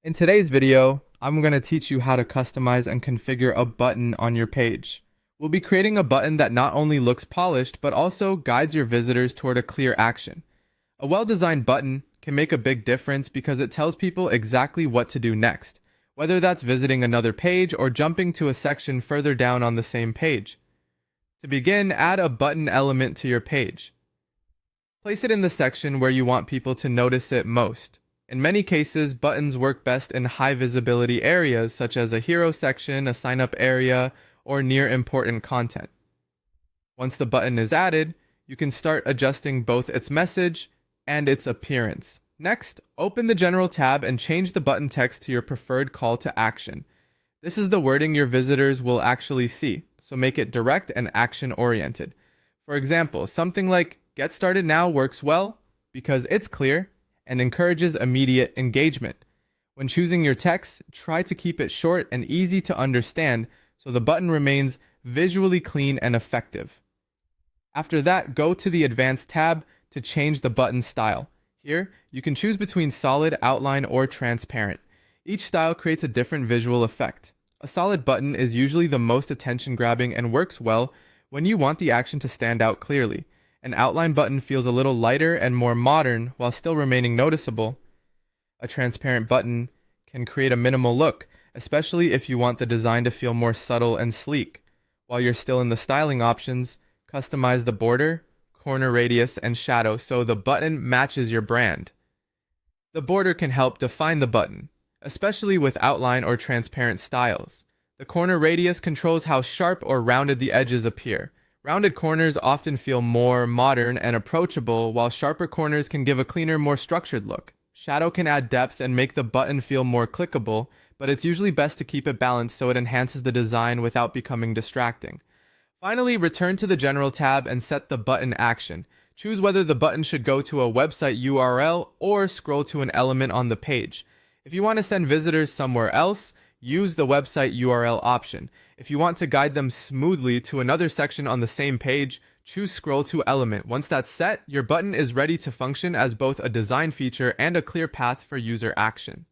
In today's video, I'm going to teach you how to customize and configure a button on your page. We'll be creating a button that not only looks polished, but also guides your visitors toward a clear action. A well-designed button can make a big difference because it tells people exactly what to do next, whether that's visiting another page or jumping to a section further down on the same page. To begin, add a button element to your page. Place it in the section where you want people to notice it most. In many cases, buttons work best in high visibility areas such as a hero section, a sign up area, or near important content. Once the button is added, you can start adjusting both its message and its appearance. Next, open the General tab and change the button text to your preferred call to action. This is the wording your visitors will actually see, so make it direct and action oriented. For example, something like "Get started now" works well because it's clear and encourages immediate engagement. When choosing your text, try to keep it short and easy to understand so the button remains visually clean and effective. After that, go to the Advanced tab to change the button style. Here, you can choose between solid, outline, or transparent. Each style creates a different visual effect. A solid button is usually the most attention-grabbing and works well when you want the action to stand out clearly. An outline button feels a little lighter and more modern while still remaining noticeable. A transparent button can create a minimal look, especially if you want the design to feel more subtle and sleek. While you're still in the styling options, customize the border, corner radius, and shadow so the button matches your brand. The border can help define the button, especially with outline or transparent styles. The corner radius controls how sharp or rounded the edges appear. Rounded corners often feel more modern and approachable, while sharper corners can give a cleaner, more structured look. Shadow can add depth and make the button feel more clickable, but it's usually best to keep it balanced so it enhances the design without becoming distracting. Finally, return to the General tab and set the button action. Choose whether the button should go to a website URL or scroll to an element on the page. If you want to send visitors somewhere else, use the website URL option. If you want to guide them smoothly to another section on the same page, choose Scroll to Element. Once that's set, your button is ready to function as both a design feature and a clear path for user action.